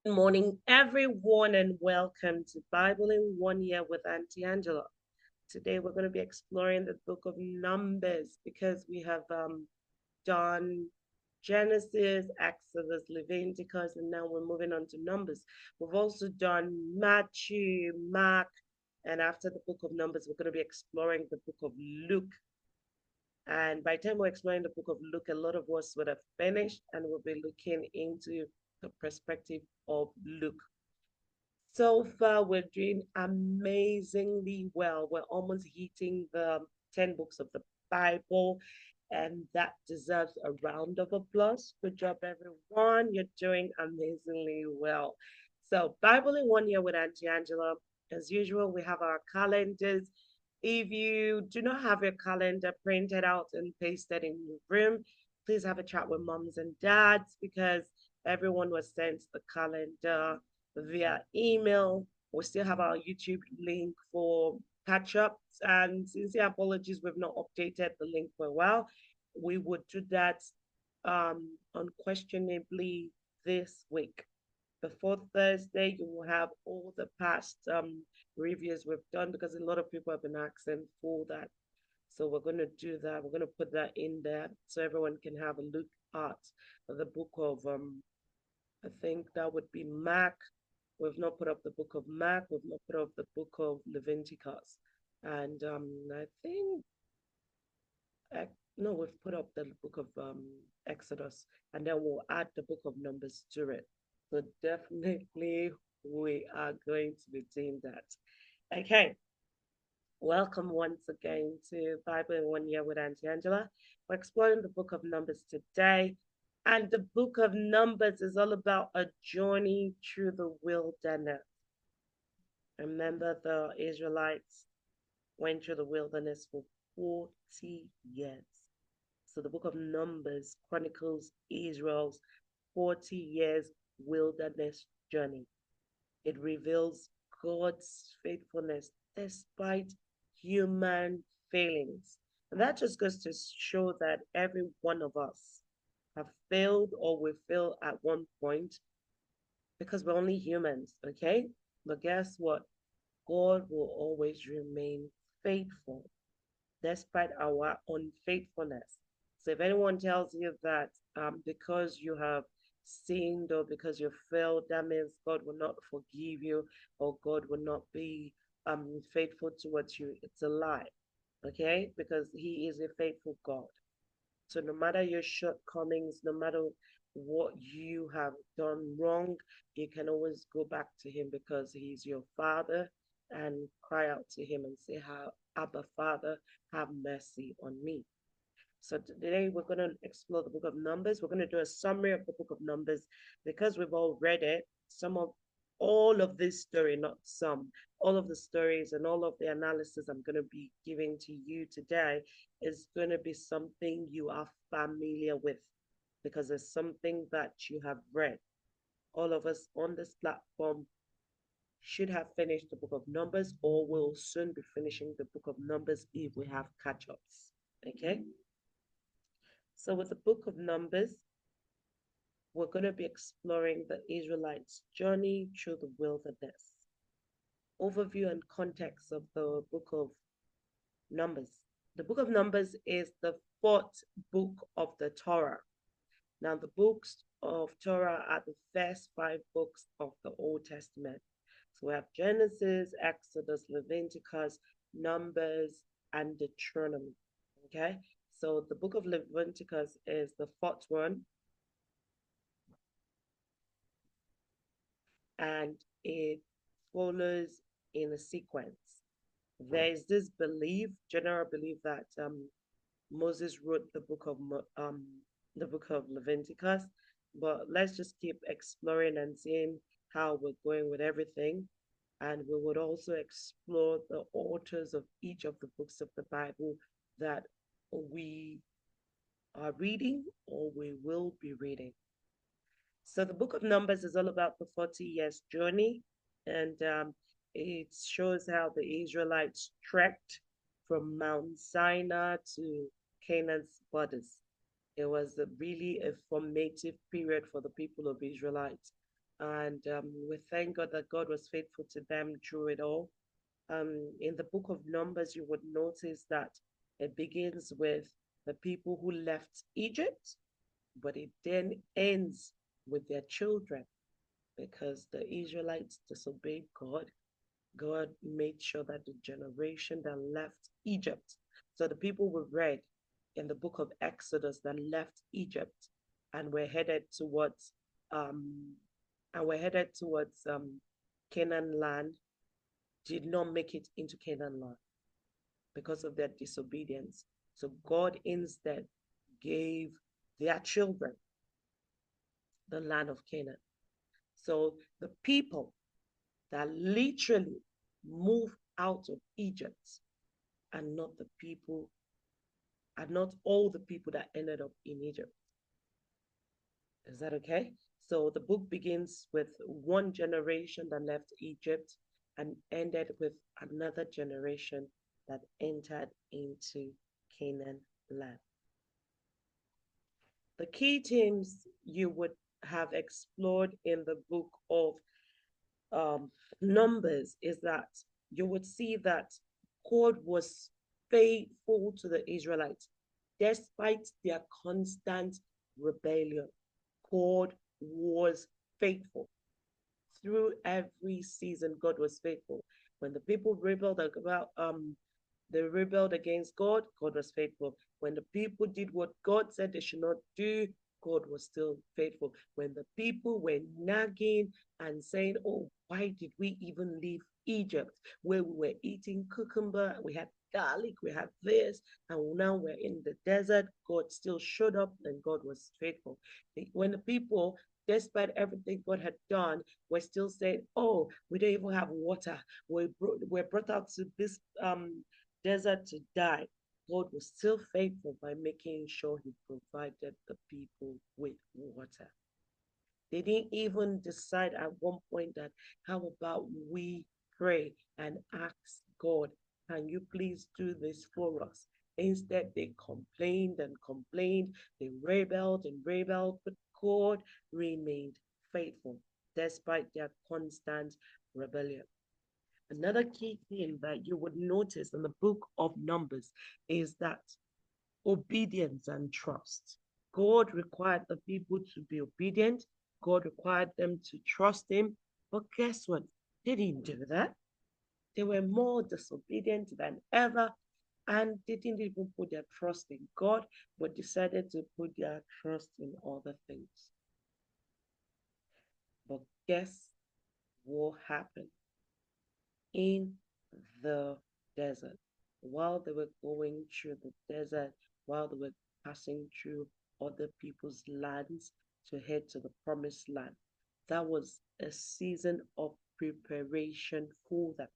Good morning, everyone, and welcome to Bible in 1 Year with Auntie Angela. Today, we're going to be exploring the book of Numbers because we have done Genesis, Exodus, Leviticus, and now we're moving on to Numbers. We've also done Matthew, Mark, and after the book of Numbers, we're going to be exploring the book of Luke. And by the time we're exploring the book of Luke, a lot of us would have finished, and we'll be looking into the perspective of Luke. So far, we're doing amazingly well. We're almost hitting the 10 books of the Bible, and that deserves a round of applause. Good job, everyone. You're doing amazingly well. So, Bible in 1 Year with Auntie Angela. As usual, we have our calendars. If you do not have your calendar printed out and pasted in your room, please have a chat with moms and dads because everyone was sent the calendar via email. We still have our YouTube link for catch ups. And sincere apologies, we've not updated the link for a while. We would do that unquestionably this week. Before Thursday, you will have all the past reviews we've done because a lot of people have been asking for that. So we're going to do that. We're going to put that in there so everyone can have a look at the book of, I think that would be Mark. We've not put up the book of Mark. We've not put up the book of Leviticus. And I think, no, we've put up the book of Exodus. And then we'll add the book of Numbers to it. So definitely we are going to be doing that. Okay. Welcome once again to Bible in 1 Year with Auntie Angela. We're exploring the book of Numbers today. And the book of Numbers is all about a journey through the wilderness. Remember, the Israelites went through the wilderness for 40 years. So the book of Numbers chronicles Israel's 40 years wilderness journey. It reveals God's faithfulness despite human failings. And that just goes to show that every one of us have failed or will fail at one point because we're only humans, okay? But guess what? God will always remain faithful despite our unfaithfulness. So if anyone tells you that because you have sinned or because you failed, that means God will not forgive you or God will not be faithful towards you, it's a lie, okay? Because He is a faithful God. So no matter your shortcomings, no matter what you have done wrong, you can always go back to Him because He's your Father and cry out to Him and say, Abba, Father, have mercy on me. So today we're going to explore the book of Numbers. We're going to do a summary of the book of Numbers because we've all read it. All of this story, not some, all of the stories and all of the analysis I'm going to be giving to you today is going to be something you are familiar with because it's something that you have read. All of us on this platform should have finished the book of Numbers or will soon be finishing the book of Numbers if we have catch ups. Okay. So, with the book of Numbers, we're going to be exploring the Israelites' journey through the wilderness. Overview and context of the book of Numbers. The book of Numbers is the fourth book of the Torah. Now, the books of Torah are the first five books of the Old Testament. So we have Genesis, Exodus, Leviticus, Numbers, and Deuteronomy. Okay, so the book of Leviticus is the fourth one, and it follows in a sequence. There is this belief, general belief, that Moses wrote the book of Leviticus, but let's just keep exploring and seeing how we're going with everything. And we would also explore the authors of each of the books of the Bible that we are reading or we will be reading. So the book of Numbers is all about the 40 years journey, and it shows how the Israelites trekked from Mount Sinai to Canaan's borders. It was really a formative period for the people of Israelites. And we thank God that God was faithful to them through it all. In the book of Numbers, you would notice that it begins with the people who left Egypt, but it then ends with their children because the Israelites disobeyed God. God made sure that the generation that left Egypt, so the people we read in the book of Exodus that left Egypt and were headed towards um Canaan land did not make it into Canaan land because of their disobedience. So God instead gave their children the land of Canaan. So the people that literally moved out of Egypt are not the people, are not all the people that ended up in Egypt. Is that okay? So the book begins with one generation that left Egypt and ended with another generation that entered into Canaan land. The key themes you would have explored in the book of Numbers is that you would see that God was faithful to the Israelites despite their constant rebellion. God was faithful through every season. God was faithful. When the people they rebelled against God, God was faithful. When the people did what God said they should not do, God was still faithful. When the people were nagging and saying, "Oh, why did we even leave Egypt where we were eating cucumber, we had garlic, we had this, and now we're in the desert," God still showed up and God was faithful. When the people, despite everything God had done, were still saying, "Oh, we don't even have water. We're brought out to this desert to die," God was still faithful by making sure He provided the people with water. They didn't even decide at one point that, how about we pray and ask God, "Can you please do this for us?" Instead, they complained and complained. They rebelled, but God remained faithful despite their constant rebellion. Another key thing that you would notice in the book of Numbers is that obedience and trust. God required the people to be obedient. God required them to trust Him. But guess what? They didn't do that. They were more disobedient than ever and they didn't even put their trust in God, but decided to put their trust in other things. But guess what happened in the desert? While they were going through the desert, while they were passing through other people's lands to head to the promised land, that was a season of preparation for them.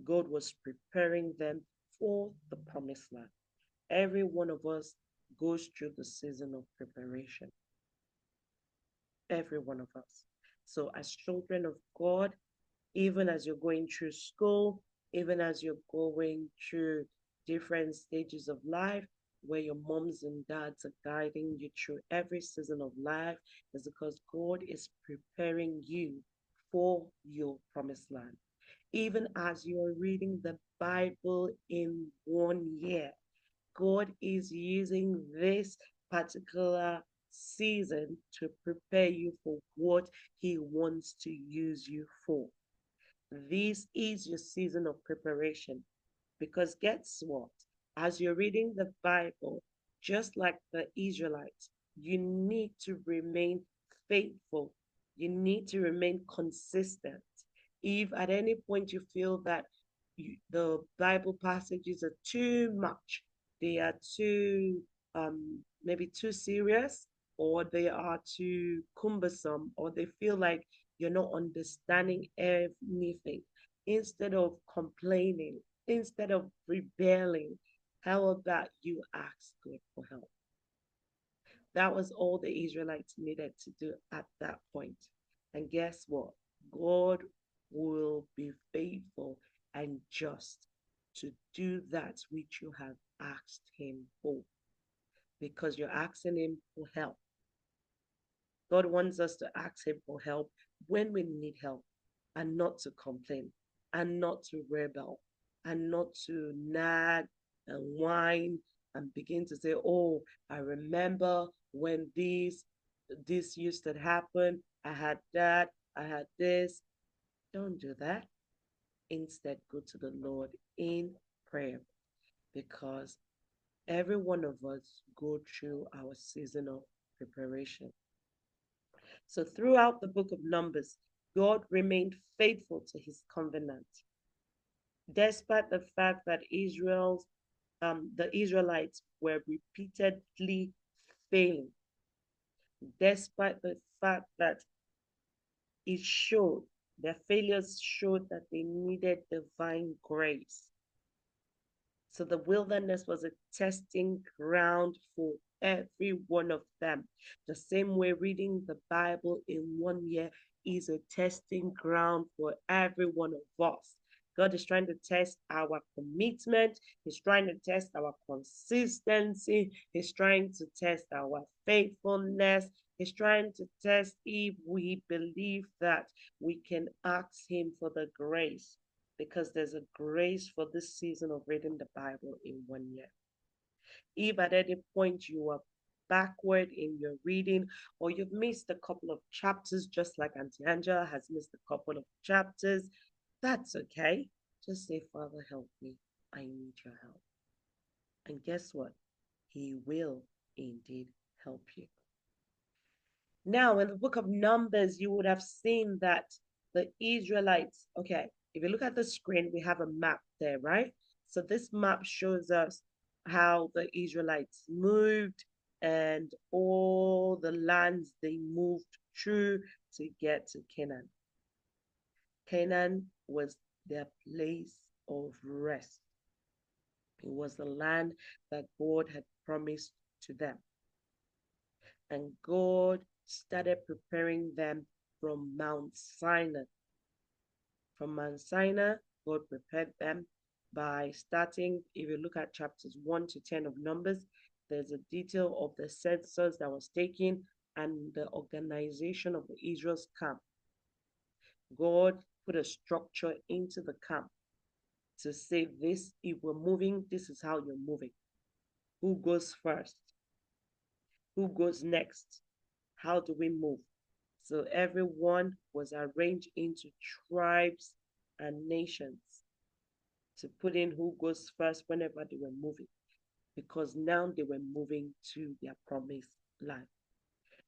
God was preparing them for the promised land. Every one of us goes through the season of preparation. Every one of us. So, as children of God, even as you're going through school, even as you're going through different stages of life, where your moms and dads are guiding you through every season of life, is because God is preparing you for your promised land. Even as you're reading the Bible in 1 year, God is using this particular season to prepare you for what He wants to use you for. This is your season of preparation because guess what? As you're reading the Bible, just like the Israelites, you need to remain faithful. You need to remain consistent. If at any point you feel that the Bible passages are too much, they are too maybe too serious, or they are too cumbersome, or they feel like you're not understanding anything, instead of complaining, instead of rebelling, how about you ask God for help? That was all the Israelites needed to do at that point. And guess what? God will be faithful and just to do that which you have asked Him for, because you're asking Him for help. God wants us to ask Him for help when we need help, and not to complain, and not to rebel, and not to nag and whine and begin to say, "Oh, I remember when this used to happen. I had that, I had this." Don't do that. Instead, go to the Lord in prayer, because every one of us go through our season of preparation. So throughout the book of Numbers, God remained faithful to his covenant, despite the fact that the Israelites were repeatedly failing, despite the fact that it showed, their failures showed that they needed divine grace. So the wilderness was a testing ground for every one of them. The same way reading the Bible in 1 year is a testing ground for every one of us. God is trying to test our commitment. He's trying to test our consistency. He's trying to test our faithfulness. He's trying to test if we believe that we can ask Him for the grace, because there's a grace for this season of reading the Bible in 1 year. If at any point you are backward in your reading, or you've missed a couple of chapters, just like Auntie Angela has missed a couple of chapters, that's okay. Just say, "Father, help me. I need your help." And guess what? He will indeed help you. Now, in the book of Numbers, you would have seen that the Israelites, okay, if you look at the screen, we have a map there, right? So this map shows us how the Israelites moved and all the lands they moved through to get to Canaan. Canaan was their place of rest. It was the land that God had promised to them. And God started preparing them from Mount Sinai. From Mount Sinai, God prepared them by starting, if you look at chapters 1 to 10 of Numbers, there's a detail of the census that was taken and the organization of the Israel's camp. God put a structure into the camp to say, this, if we're moving, this is how you're moving. Who goes first? Who goes next? How do we move? So everyone was arranged into tribes and nations to put in who goes first whenever they were moving, because now they were moving to their promised land.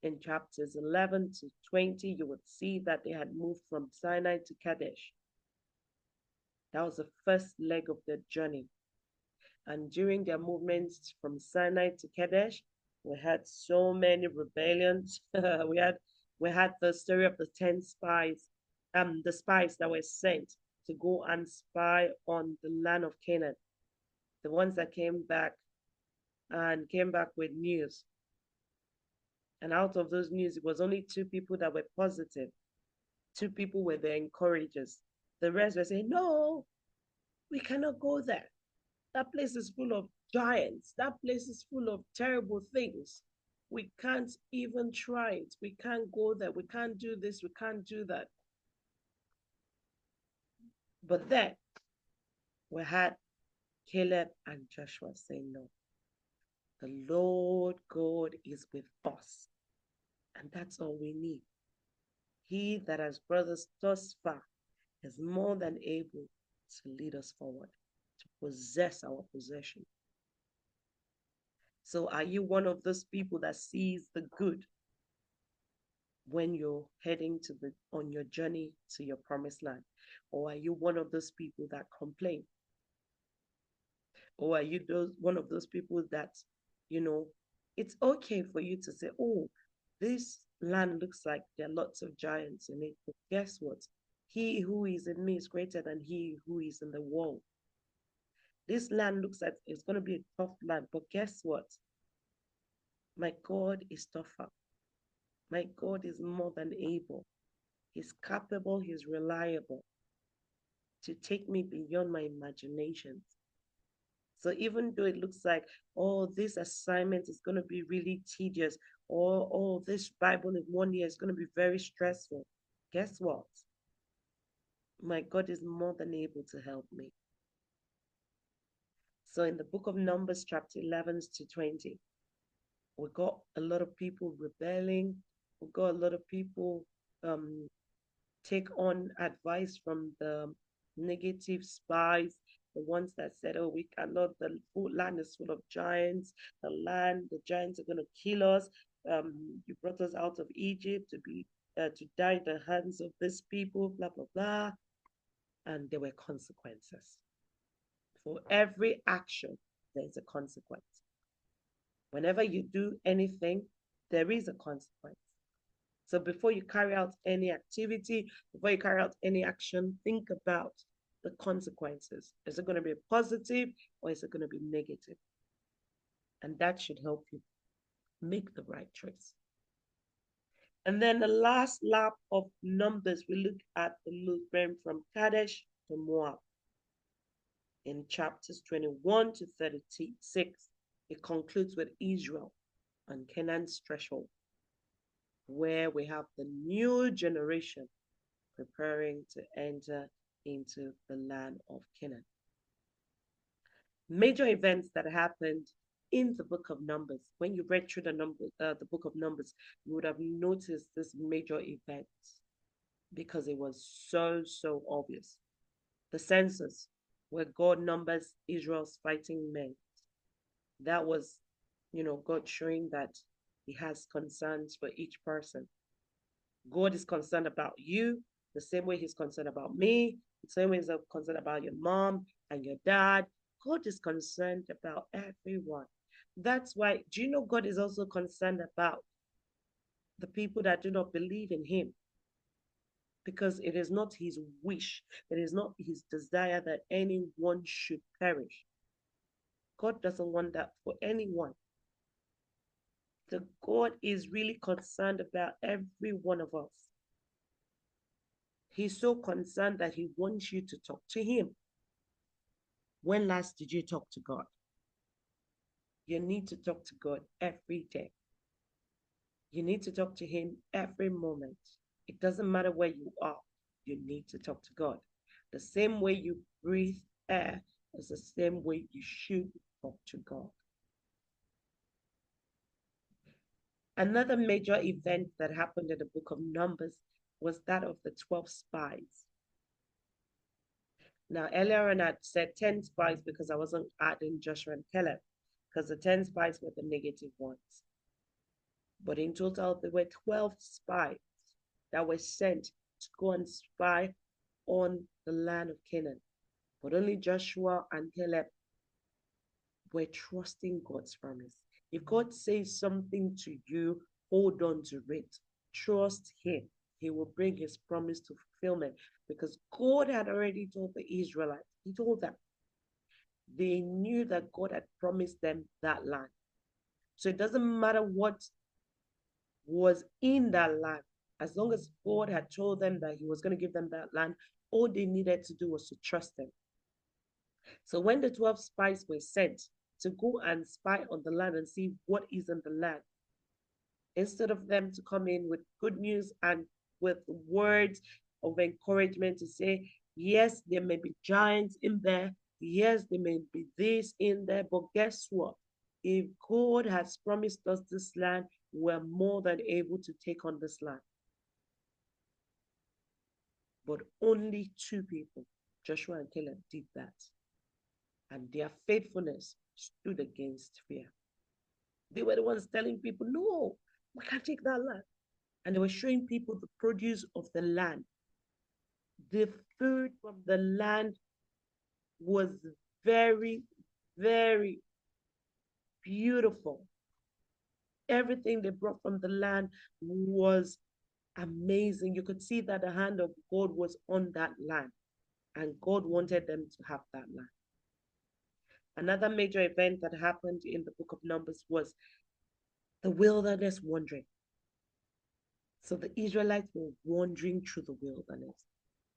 In chapters 11 to 20, you would see that they had moved from Sinai to Kadesh. That was the first leg of their journey. And during their movements from Sinai to Kadesh, we had so many rebellions. we had the story of the 10 spies, the spies that were sent to go and spy on the land of Canaan. The ones that came back with news. And out of those news, it was only 2 people that were positive. 2 people were the encouragers. The rest were saying, "No, we cannot go there. That place is full of giants. That place is full of terrible things. We can't even try it. We can't go there. We can't do this. We can't do that." But then we had Caleb and Joshua saying, "No, the Lord God is with us. And that's all we need. He that has brought us thus far is more than able to lead us forward, to possess our possession." So are you one of those people that sees the good when you're heading on your journey to your promised land? Or are you one of those people that complain? Or are you one of those people that, it's okay for you to say, "Oh, this land looks like there are lots of giants in it, but guess what? He who is in me is greater than he who is in the world. This land looks like it's going to be a tough land, but guess what? My God is tougher. My God is more than able. He's capable, he's reliable to take me beyond my imaginations." So even though it looks like, oh, this assignment is going to be really tedious, or oh, this Bible in 1 year is going to be very stressful, guess what? My God is more than able to help me. So in the book of Numbers, chapter 11 to 20, we got a lot of people rebelling. We got a lot of people um, take on advice from the negative spies, the ones that said, oh, we cannot, the land is full of giants, the giants are going to kill us. You brought us out of Egypt to die in the hands of these people, blah, blah, blah. And there were consequences. For every action, there's a consequence. Whenever you do anything, there is a consequence. So before you carry out any activity, before you carry out any action, think about the consequences. Is it going to be positive or is it going to be negative? And that should help you make the right choice. And then the last lap of Numbers, we look at the movement from Kadesh to Moab. In chapters 21 to 36, it concludes with Israel and Canaan's threshold, where we have the new generation preparing to enter into the land of Canaan. Major events that happened in the book of Numbers. When you read through the book of Numbers, you would have noticed this major event because it was so obvious. The census, where God numbers Israel's fighting men. That was, God showing that he has concerns for each person. God is concerned about you the same way he's concerned about me, the same way he's concerned about your mom and your dad. God is concerned about everyone. That's why, do you know God is also concerned about the people that do not believe in him? Because it is not his wish, it is not his desire that anyone should perish. God doesn't want that for anyone. So God is really concerned about every one of us. He's so concerned that he wants you to talk to him. When last did you talk to God? You need to talk to God every day. You need to talk to him every moment. It doesn't matter where you are. You need to talk to God. The same way you breathe air is the same way you should talk to God. Another major event that happened in the book of Numbers was that of the 12 spies. Now, earlier on, I said 10 spies because I wasn't adding Joshua and Caleb, because the 10 spies were the negative ones. But in total, there were 12 spies that were sent to go and spy on the land of Canaan. But only Joshua and Caleb were trusting God's promise. If God says something to you, hold on to it. Trust him. He will bring his promise to fulfillment because God had already told the Israelites. He told them. They knew that God had promised them that land. So it doesn't matter what was in that land. As long as God had told them that he was going to give them that land, all they needed to do was to trust him. So when the 12 spies were sent to go and spy on the land and see what is in the land, instead of them to come in with good news and with words of encouragement to say, yes, there may be giants in there. Yes, there may be this in there. But guess what? If God has promised us this land, we're more than able to take on this land. But only two people, Joshua and Caleb, did that. And their faithfulness stood against fear. They were the ones telling people, no, we can't take that land. And they were showing people the produce of the land. The food from the land was very, very beautiful. Everything they brought from the land was amazing. You could see that the hand of God was on that land, and God wanted them to have that land. Another major event that happened in the book of Numbers was the wilderness wandering. So the Israelites were wandering through the wilderness.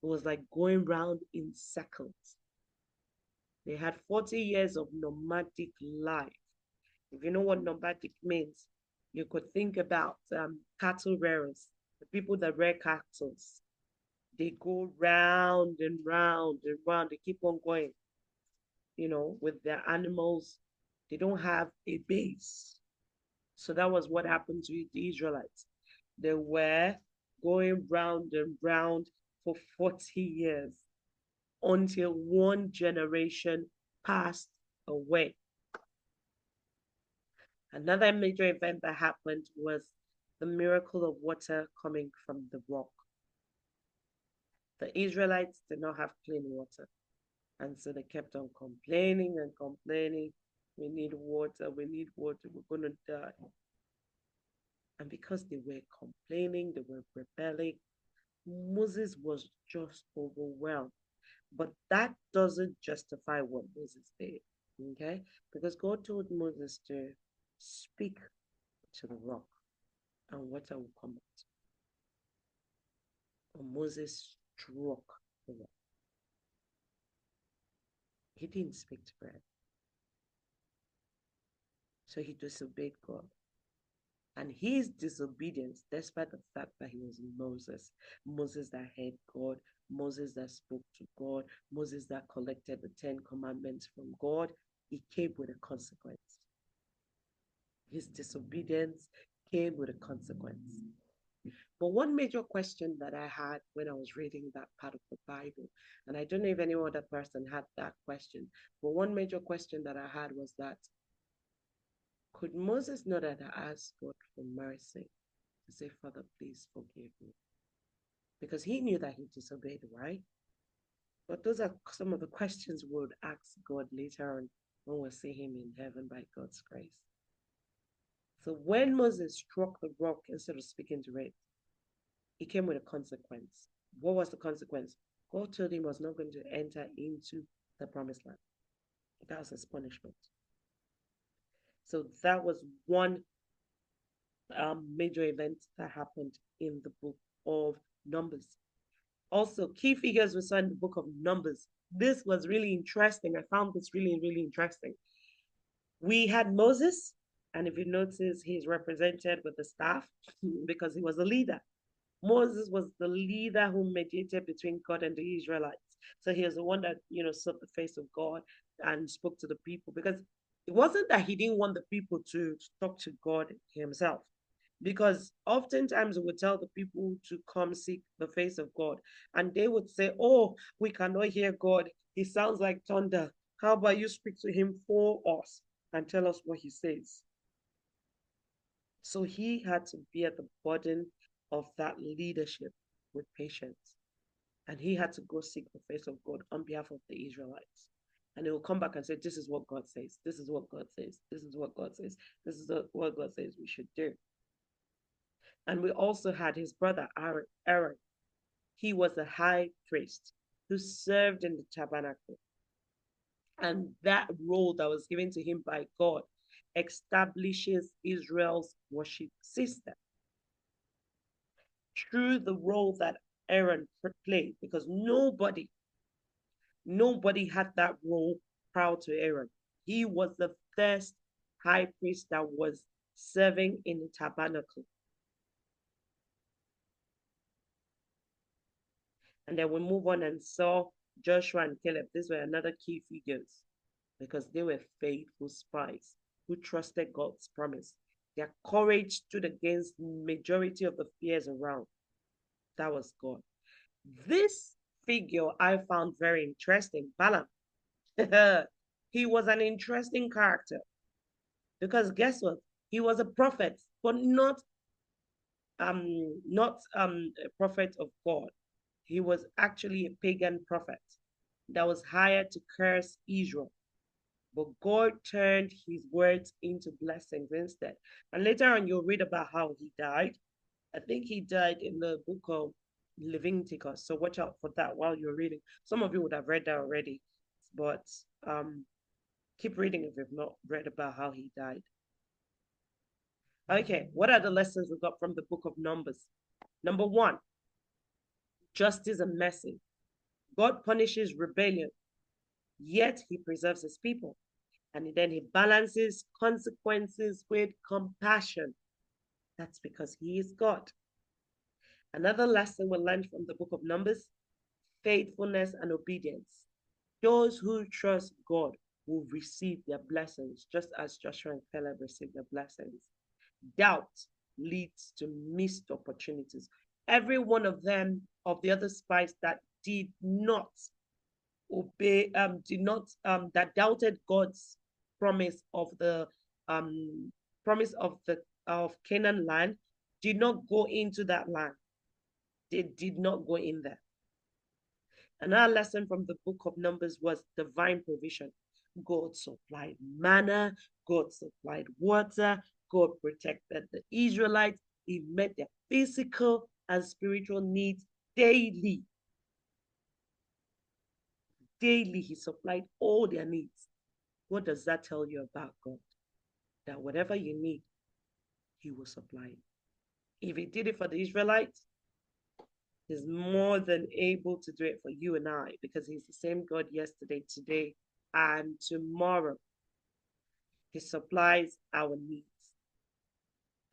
It was like going round in circles. They had 40 years of nomadic life. If you know what nomadic means, you could think about cattle rearers, the people that rear cattle. They go round and round and round. They keep on going, with their animals. They don't have a base. So that was what happened to the Israelites. They were going round and round for 40 years until one generation passed away. Another major event that happened was the miracle of water coming from the rock. The Israelites did not have clean water. And so they kept on complaining and complaining. We need water, we're going to die. And because they were complaining, they were rebelling, Moses was just overwhelmed. But that doesn't justify what Moses did, okay? Because God told Moses to speak to the rock and water will come out. And Moses struck the rock. He didn't speak to bread. So he disobeyed God. And his disobedience, despite the fact that he was Moses, Moses that heard God, Moses that spoke to God, Moses that collected the 10 commandments from God, it came with a consequence. His disobedience came with a consequence. But one major question that I had when I was reading that part of the Bible, and I don't know if any other person had that question, but one major question that I had was that, could Moses not have asked God for mercy to say, Father, please forgive me? Because he knew that he disobeyed, right? But those are some of the questions we would ask God later on when we see him in heaven by God's grace. So when Moses struck the rock instead of speaking to it, it came with a consequence. What was the consequence? God told him he was not going to enter into the promised land. That was his punishment. So that was one major event that happened in the book of Numbers. Also, key figures we saw in the book of Numbers. This was really interesting. I found this really, really interesting. We had Moses, and if you notice, he's represented with the staff because he was a leader. Moses was the leader who mediated between God and the Israelites. So he was the one that, sought the face of God and spoke to the people, because it wasn't that he didn't want the people to talk to God himself. Because oftentimes we would tell the people to come seek the face of God, and they would say, oh, we cannot hear God. He sounds like thunder. How about you speak to him for us and tell us what he says? So he had to bear the burden of that leadership with patience. And he had to go seek the face of God on behalf of the Israelites. And he will come back and say, this is what God says. This is what God says. This is what God says. This is what God says we should do. And we also had his brother Aaron. He was a high priest who served in the tabernacle. And that role that was given to him by God establishes Israel's worship system through the role that Aaron played, because nobody had that role prior to Aaron. He was the first high priest that was serving in the tabernacle. And then we move on and saw Joshua and Caleb. These were another key figures because they were faithful spies who trusted God's promise. Their courage stood against the majority of the fears around. That was God. This figure I found very interesting, Balaam. He was an interesting character because guess what? He was a prophet, but not a prophet of God. He was actually a pagan prophet that was hired to curse Israel. But God turned his words into blessings instead. And later on, you'll read about how he died. I think he died in the book of Leviticus. So watch out for that while you're reading. Some of you would have read that already, but keep reading if you've not read about how he died. Okay, what are the lessons we got from the book of Numbers? Number one, justice and mercy. God punishes rebellion, yet he preserves his people. And then he balances consequences with compassion. That's because he is God. Another lesson we learned from the book of Numbers: faithfulness and obedience. Those who trust God will receive their blessings, just as Joshua and Caleb received their blessings. Doubt leads to missed opportunities. Every one of them, of the other spies that did not obey, that doubted God's promise of the um promise of Canaan land, did not go into that land. They did not go in there. Another lesson from the book of Numbers was divine provision. God supplied manna, God supplied water, God protected the Israelites. He met their physical and spiritual needs daily. Daily, he supplied all their needs. What does that tell you about God? That whatever you need, he will supply it. If he did it for the Israelites, he's more than able to do it for you and I, because he's the same God yesterday, today, and tomorrow. He supplies our needs.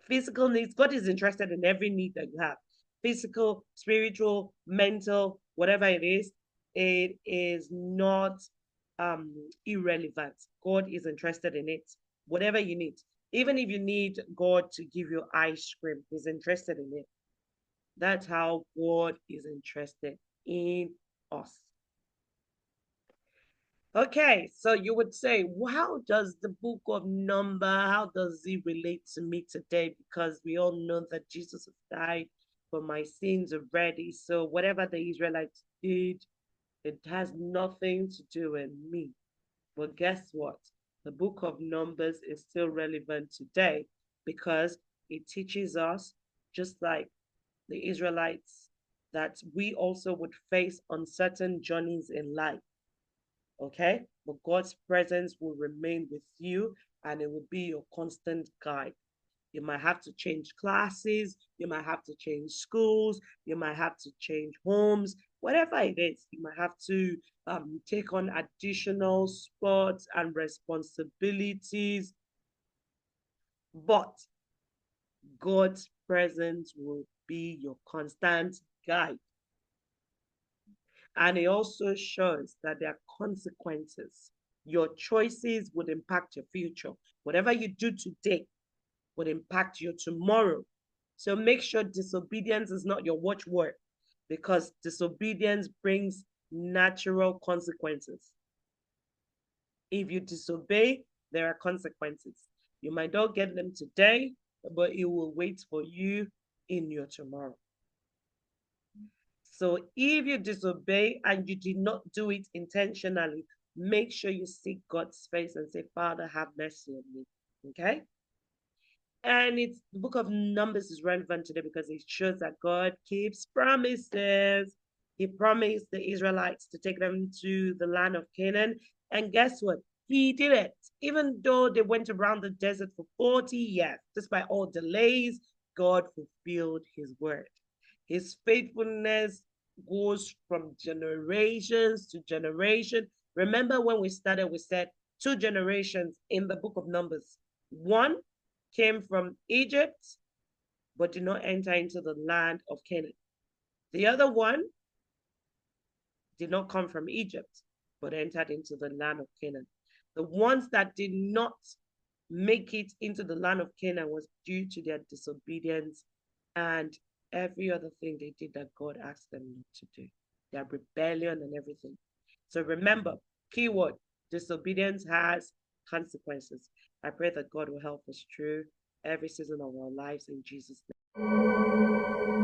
Physical needs. God is interested in every need that you have. Physical, spiritual, mental, whatever it is not irrelevant. God is interested in it. Whatever you need. Even if you need God to give you ice cream, he's interested in it. That's how God is interested in us. Okay, so you would say, well, how does the book of Number, how does it relate to me today? Because we all know that Jesus has died for my sins already. So whatever the Israelites did, it has nothing to do with me. But guess what? The book of Numbers is still relevant today because it teaches us, just like the Israelites, that we also would face uncertain journeys in life. Okay? But God's presence will remain with you and it will be your constant guide. You might have to change classes, you might have to change schools, you might have to change homes, whatever it is, you might have to take on additional sports and responsibilities. But God's presence will be your constant guide. And it also shows that there are consequences. Your choices would impact your future. Whatever you do today would impact you tomorrow. So make sure disobedience is not your watchword, because disobedience brings natural consequences. If you disobey, there are consequences. You might not get them today, but it will wait for you in your tomorrow. So if you disobey and you did not do it intentionally, make sure you seek God's face and say, Father, have mercy on me. Okay? And it's the book of Numbers is relevant today because it shows that God keeps promises. He promised the Israelites to take them to the land of Canaan. And guess what? He did it. Even though they went around the desert for 40 years, despite all delays, God fulfilled his word. His faithfulness goes from generations to generation. Remember when we started, we said 2 generations in the book of Numbers. One came from Egypt, but did not enter into the land of Canaan. The other one did not come from Egypt, but entered into the land of Canaan. The ones that did not make it into the land of Canaan was due to their disobedience and every other thing they did that God asked them not to do, their rebellion and everything. So remember, keyword, disobedience has consequences. I pray that God will help us through every season of our lives in Jesus' name.